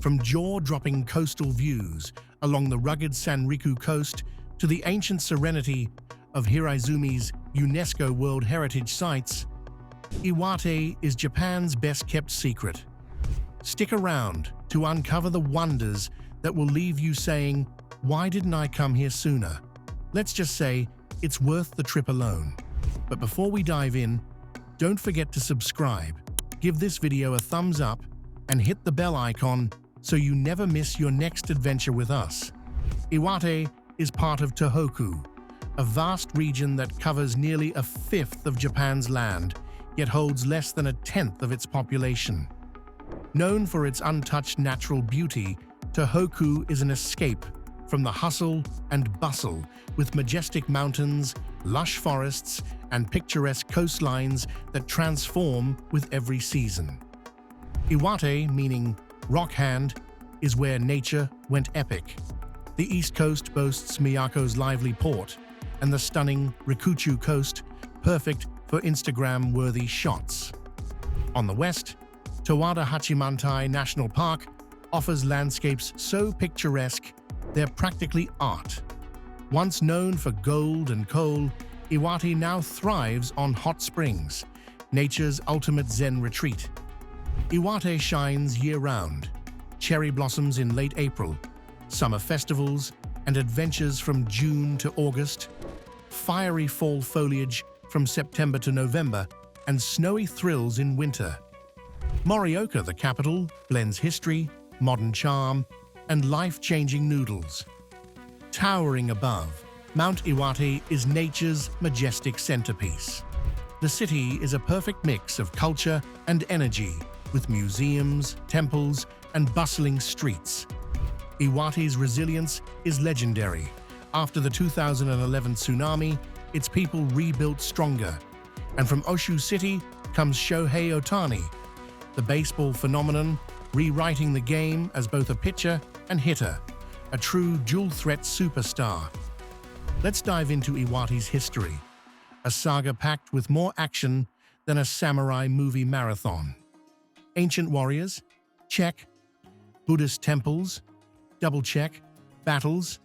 From jaw-dropping coastal views along the rugged Sanriku Coast to the ancient serenity of Hiraizumi's UNESCO World Heritage Sites, Iwate is Japan's best-kept secret. Stick around to uncover the wonders that will leave you saying, "Why didn't I come here sooner?" Let's just say it's worth the trip alone. But before we dive in, don't forget to subscribe, give this video a thumbs up, and hit the bell icon so you never miss your next adventure with us. Iwate is part of Tohoku, a vast region that covers nearly a fifth of Japan's land, yet holds less than a tenth of its population. Known for its untouched natural beauty, Tohoku is an escape from the hustle and bustle, with majestic mountains, lush forests, and picturesque coastlines that transform with every season. Iwate, meaning rock hand, is where nature went epic. The east coast boasts Miyako's lively port, and the stunning Rikuchu coast, perfect for Instagram-worthy shots. On the west, Towada-Hachimantai National Park offers landscapes so picturesque they're practically art. Once known for gold and coal, Iwate now thrives on hot springs, nature's ultimate Zen retreat. Iwate shines year-round, cherry blossoms in late April, summer festivals and adventures from June to August, fiery fall foliage from September to November, and snowy thrills in winter. Morioka, the capital, blends history, modern charm, and life-changing noodles. Towering above, Mount Iwate is nature's majestic centerpiece. The city is a perfect mix of culture and energy, with museums, temples, and bustling streets. Iwate's resilience is legendary. After the 2011 tsunami, its people rebuilt stronger. And from Oshu City comes Shohei Ohtani, the baseball phenomenon, rewriting the game as both a pitcher and hitter, a true dual-threat superstar. Let's dive into Iwate's history, a saga packed with more action than a samurai movie marathon. Ancient warriors? Check. Buddhist temples? Double check. Battles?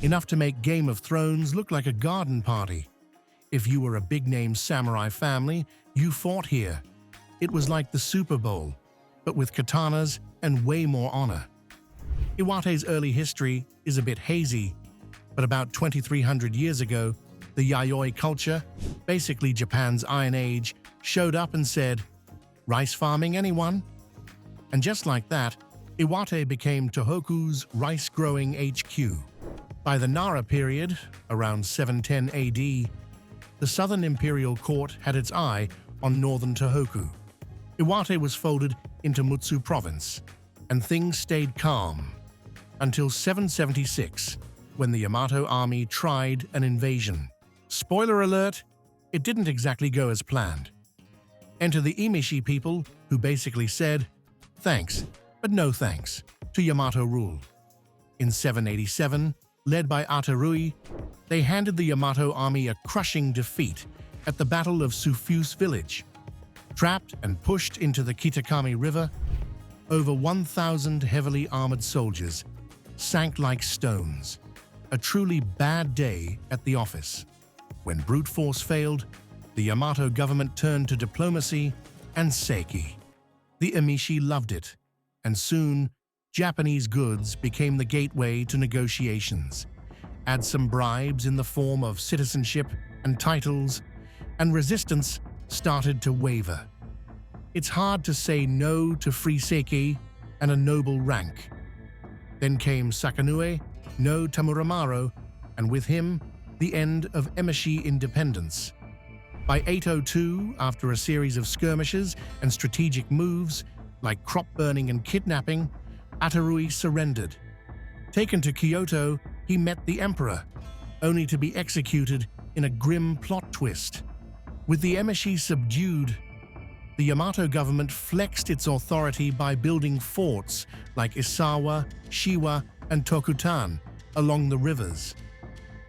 Enough to make Game of Thrones look like a garden party. If you were a big-name samurai family, you fought here. It was like the Super Bowl, but with katanas and way more honor. Iwate's early history is a bit hazy, but about 2,300 years ago, the Yayoi culture, basically Japan's Iron Age, showed up and said, "Rice farming, anyone?" And just like that, Iwate became Tohoku's rice-growing HQ. By the Nara period, around 710 AD, the southern imperial court had its eye on northern Tohoku. Iwate was folded into Mutsu province, and things stayed calm until 776, when the Yamato army tried an invasion. Spoiler alert, it didn't exactly go as planned. Enter the Emishi people, who basically said, "Thanks, but no thanks," to Yamato rule. In 787, led by Atarui, they handed the Yamato army a crushing defeat at the Battle of Sufuse Village. Trapped and pushed into the Kitakami River, over 1,000 heavily armored soldiers sank like stones. A truly bad day at the office. When brute force failed, the Yamato government turned to diplomacy and seiki. The Emishi loved it, and soon, Japanese goods became the gateway to negotiations. Add some bribes in the form of citizenship and titles, and resistance started to waver. It's hard to say no to free seiki and a noble rank. Then came Sakanue no Tamuramaro, and with him, the end of Emishi independence. By 802, after a series of skirmishes and strategic moves, like crop burning and kidnapping, Atarui surrendered. Taken to Kyoto, he met the emperor, only to be executed in a grim plot twist. With the Emishi subdued, the Yamato government flexed its authority by building forts like Isawa, Shiwa, and Tokutan along the rivers.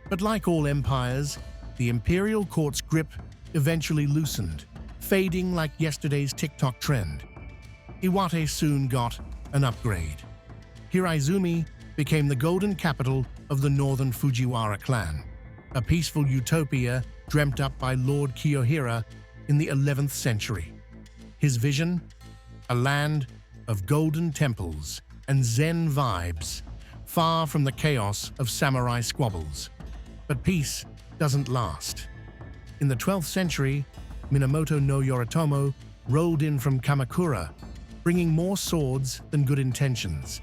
But like all empires, the imperial court's grip eventually loosened, fading like yesterday's TikTok trend. Iwate soon got an upgrade. Hiraizumi became the golden capital of the northern Fujiwara clan, a peaceful utopia dreamt up by Lord Kiyohira in the 11th century. His vision? A land of golden temples and Zen vibes, far from the chaos of samurai squabbles. But peace doesn't last. In the 12th century, Minamoto no Yoritomo rolled in from Kamakura, bringing more swords than good intentions.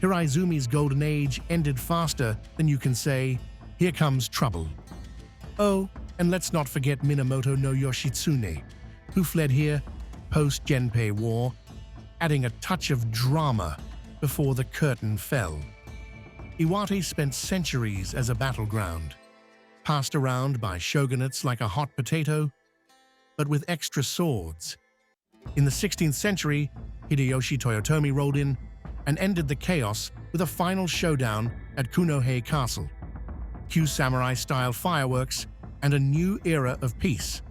Hiraizumi's golden age ended faster than you can say, "Here comes trouble." Oh, and let's not forget Minamoto no Yoshitsune, who fled here post-Genpei War, adding a touch of drama before the curtain fell. Iwate spent centuries as a battleground, passed around by shogunates like a hot potato, but with extra swords. In the 16th century, Hideyoshi Toyotomi rolled in and ended the chaos with a final showdown at Kunohei Castle. Cue samurai-style fireworks and a new era of peace.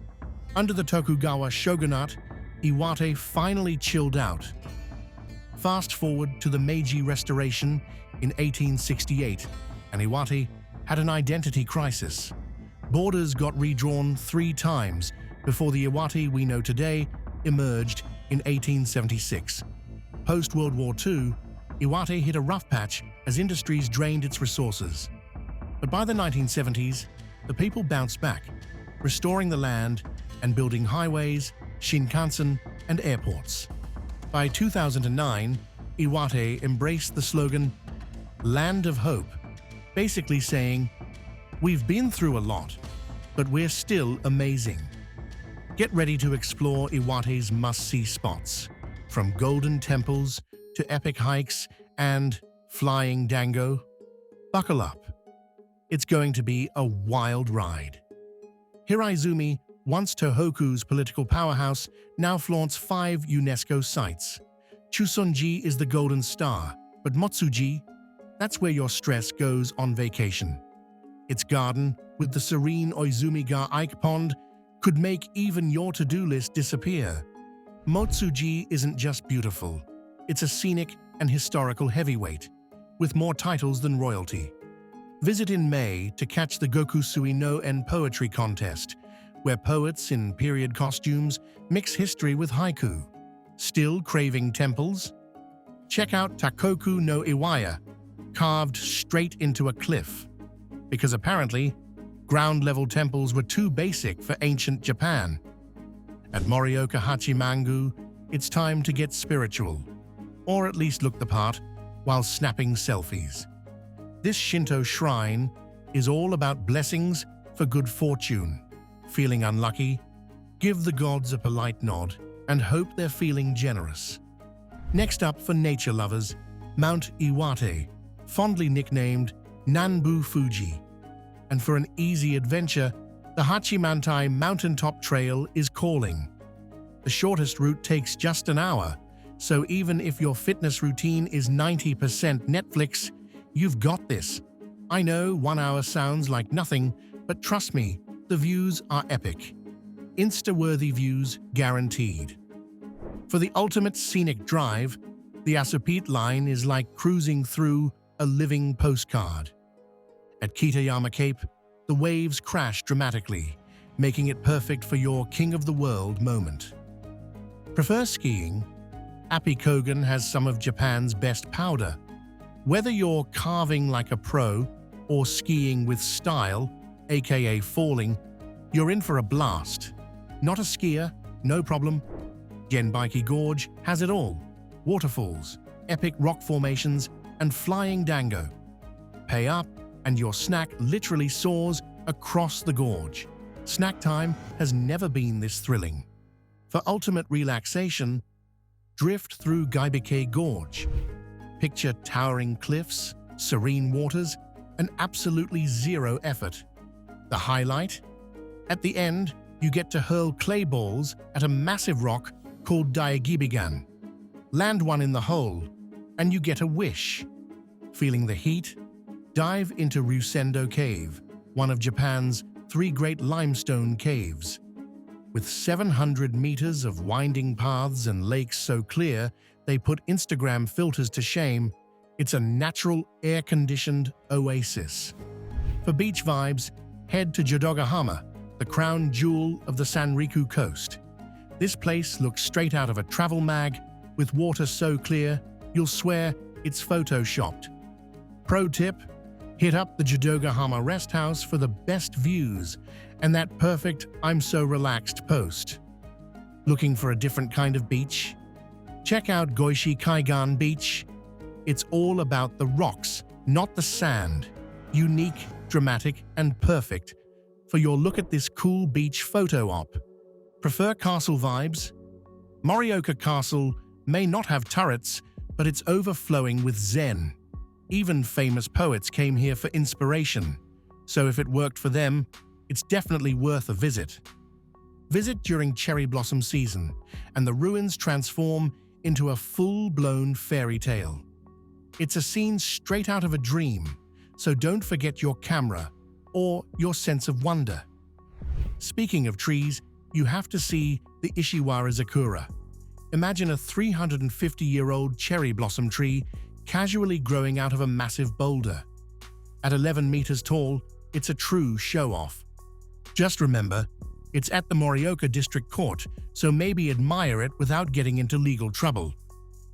Under the Tokugawa shogunate, Iwate finally chilled out. Fast forward to the Meiji Restoration in 1868, and Iwate had an identity crisis. Borders got redrawn 3 times before the Iwate we know today emerged in 1876. Post-World War II, Iwate hit a rough patch as industries drained its resources. But by the 1970s, the people bounced back, restoring the land and building highways, Shinkansen, and airports. By 2009, Iwate embraced the slogan, "Land of Hope," basically saying, "We've been through a lot, but we're still amazing." Get ready to explore Iwate's must-see spots, from golden temples to epic hikes and flying dango. Buckle up. It's going to be a wild ride. Hiraizumi, once Tohoku's political powerhouse, now flaunts 5 UNESCO sites. Chūson-ji is the golden star, but Mōtsū-ji, that's where your stress goes on vacation. Its garden, with the serene Oizumi-ga Ike Pond, could make even your to-do list disappear. Mōtsū-ji isn't just beautiful, it's a scenic and historical heavyweight, with more titles than royalty. Visit in May to catch the Gokusui no En poetry contest, where poets in period costumes mix history with haiku. Still craving temples? Check out Takoku no Iwaya, carved straight into a cliff. Because apparently, ground-level temples were too basic for ancient Japan. At Morioka Hachimangu, it's time to get spiritual, or at least look the part while snapping selfies. This Shinto shrine is all about blessings for good fortune. Feeling unlucky? Give the gods a polite nod and hope they're feeling generous. Next up for nature lovers, Mount Iwate, fondly nicknamed Nanbu Fuji. And for an easy adventure, the Hachimantai Mountaintop Trail is calling. The shortest route takes just an hour, so even if your fitness routine is 90% Netflix, you've got this. I know 1 hour sounds like nothing, but trust me, the views are epic. Insta-worthy views guaranteed. For the ultimate scenic drive, the Asupite line is like cruising through a living postcard. At Kitayama Cape, the waves crash dramatically, making it perfect for your king of the world moment. Prefer skiing? Appi Kogen has some of Japan's best powder. Whether you're carving like a pro or skiing with style, aka falling, you're in for a blast. Not a skier? No problem. Genbikei Gorge has it all. Waterfalls, epic rock formations, and flying dango. Pay up, and your snack literally soars across the gorge. Snack time has never been this thrilling. For ultimate relaxation, drift through Geibikei Gorge. Picture towering cliffs, serene waters, and absolutely zero effort. The highlight? At the end, you get to hurl clay balls at a massive rock called Daigibigan. Land one in the hole, and you get a wish. Feeling the heat? Dive into Ryusendo Cave, one of Japan's 3 great limestone caves. With 700 meters of winding paths and lakes so clear they put Instagram filters to shame. It's a natural, air-conditioned oasis. For beach vibes, head to Jodogahama, the crown jewel of the Sanriku Coast. This place looks straight out of a travel mag, with water so clear, you'll swear it's photoshopped. Pro tip: hit up the Jodogahama rest house for the best views and that perfect "I'm so relaxed" post. Looking for a different kind of beach? Check out Geibikei Beach. It's all about the rocks, not the sand. Unique, dramatic, and perfect for your look at this cool beach photo op. Prefer castle vibes? Morioka Castle may not have turrets, but it's overflowing with zen. Even famous poets came here for inspiration, so if it worked for them, it's definitely worth a visit. Visit during cherry blossom season, and the ruins transform into a full-blown fairy tale. It's a scene straight out of a dream, so don't forget your camera or your sense of wonder. Speaking of trees, you have to see the Ishiwarizakura. Imagine a 350-year-old cherry blossom tree casually growing out of a massive boulder. At 11 meters tall, it's a true show-off. Just remember, it's at the Morioka District Court, so maybe admire it without getting into legal trouble.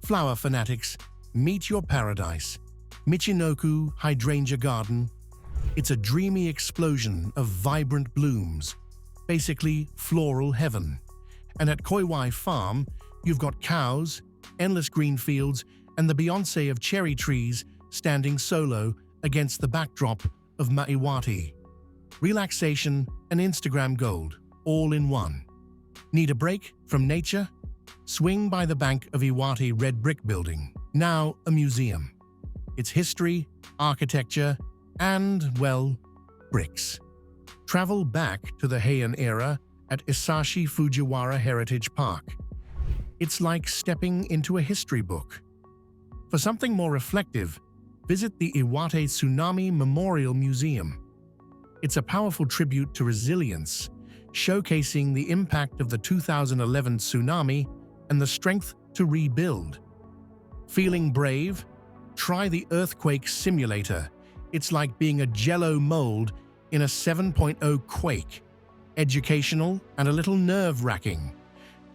Flower fanatics, meet your paradise. Michinoku Hydrangea Garden. It's a dreamy explosion of vibrant blooms, basically floral heaven. And at Koiwai Farm, you've got cows, endless green fields, and the Beyoncé of cherry trees standing solo against the backdrop of Iwate. Relaxation and Instagram gold, all in one. Need a break from nature? Swing by the bank of Iwate red brick building, now a museum. Its history, architecture, and, well, bricks. Travel back to the Heian era at Isashi Fujiwara Heritage Park. It's like stepping into a history book. For something more reflective, visit the Iwate Tsunami Memorial Museum. It's a powerful tribute to resilience, showcasing the impact of the 2011 tsunami and the strength to rebuild. Feeling brave? Try the earthquake simulator. It's like being a jello mold in a 7.0 quake. Educational and a little nerve-wracking.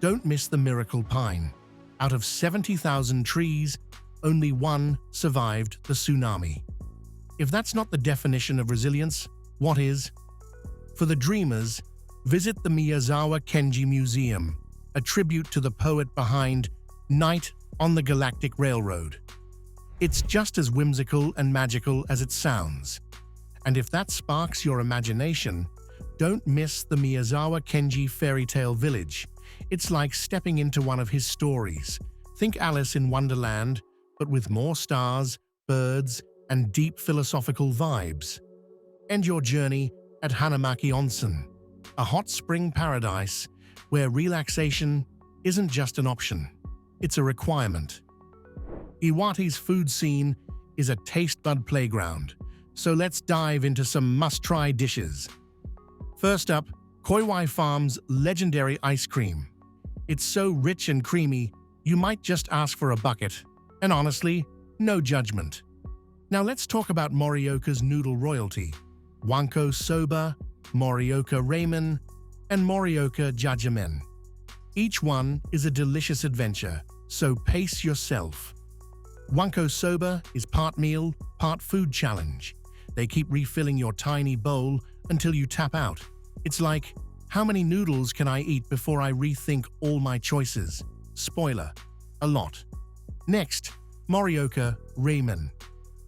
Don't miss the miracle pine. Out of 70,000 trees, only one survived the tsunami. If that's not the definition of resilience, what is? For the dreamers, visit the Miyazawa Kenji Museum, a tribute to the poet behind Night on the Galactic Railroad. It's just as whimsical and magical as it sounds. And if that sparks your imagination, don't miss the Miyazawa Kenji Fairy Tale Village. It's like stepping into one of his stories. Think Alice in Wonderland, but with more stars, birds, and deep philosophical vibes. End your journey at Hanamaki Onsen, a hot spring paradise where relaxation isn't just an option, it's a requirement. Iwate's food scene is a taste bud playground, so let's dive into some must-try dishes. First up, Koiwai Farm's legendary ice cream. It's so rich and creamy, you might just ask for a bucket. And honestly, no judgment. Now let's talk about Morioka's noodle royalty. Wanko soba, Morioka ramen, and Morioka jajamen. Each one is a delicious adventure, so pace yourself. Wanko soba is part meal, part food challenge. They keep refilling your tiny bowl until you tap out. It's like, how many noodles can I eat before I rethink all my choices? Spoiler, a lot. Next, Morioka ramen.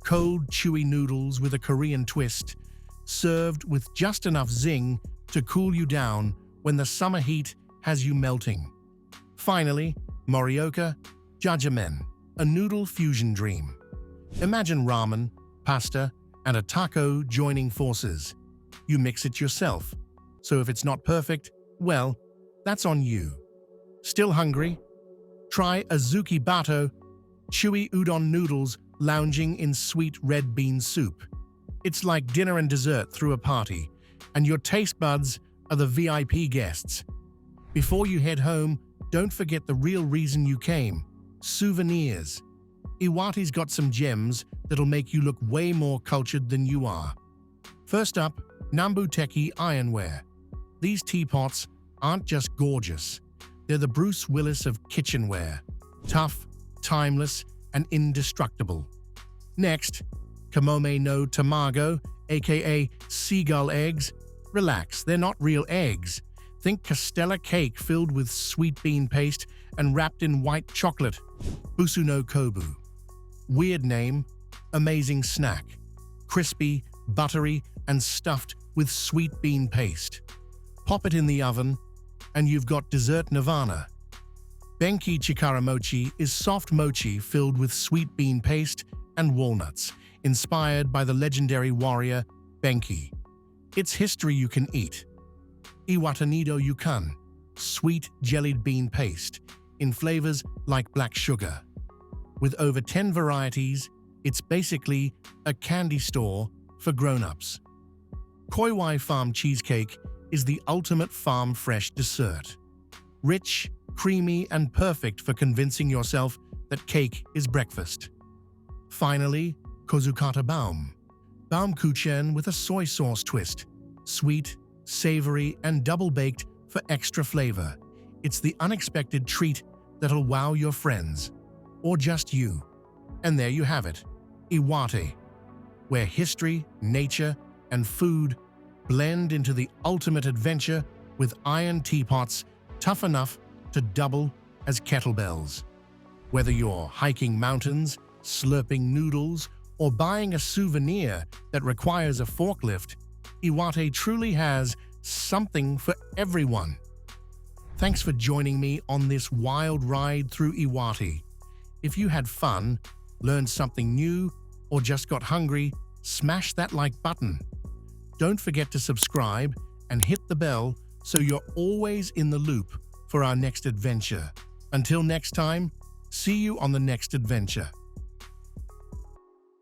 Cold, chewy noodles with a Korean twist, served with just enough zing to cool you down when the summer heat has you melting. Finally, Morioka jajamen, a noodle fusion dream. Imagine ramen, pasta, and a taco joining forces. You mix it yourself, so if it's not perfect, well, that's on you. Still hungry? Try azuki bato, chewy udon noodles lounging in sweet red bean soup. It's like dinner and dessert through a party, and your taste buds are the VIP guests. Before you head home, don't forget the real reason you came. Souvenirs. Iwate's got some gems that'll make you look way more cultured than you are. First up, Nambuteki ironware. These teapots aren't just gorgeous. They're the Bruce Willis of kitchenware. Tough, timeless, and indestructible. Next, Kamome no Tamago, aka seagull eggs. Relax, they're not real eggs. Think castella cake filled with sweet bean paste and wrapped in white chocolate. Busu no Kobu. Weird name, amazing snack. Crispy, buttery, and stuffed with sweet bean paste. Pop it in the oven, and you've got dessert nirvana. Benki Chikara mochi is soft mochi filled with sweet bean paste and walnuts, inspired by the legendary warrior Benki. It's history you can eat. Iwate nido yukan, sweet jellied bean paste, in flavors like black sugar. With over 10 varieties, it's basically a candy store for grown-ups. Koiwai Farm cheesecake is the ultimate farm-fresh dessert. Rich, creamy, and perfect for convincing yourself that cake is breakfast. Finally, Kozukata Baum. Baumkuchen with a soy sauce twist. Sweet, savory, and double-baked for extra flavor. It's the unexpected treat that'll wow your friends. Or just you. And there you have it, Iwate, where history, nature, and food blend into the ultimate adventure with iron teapots tough enough to double as kettlebells. Whether you're hiking mountains, slurping noodles, or buying a souvenir that requires a forklift, Iwate truly has something for everyone. Thanks for joining me on this wild ride through Iwate. If you had fun, learned something new, or just got hungry, smash that like button. Don't forget to subscribe and hit the bell so you're always in the loop for our next adventure. Until next time, see you on the next adventure.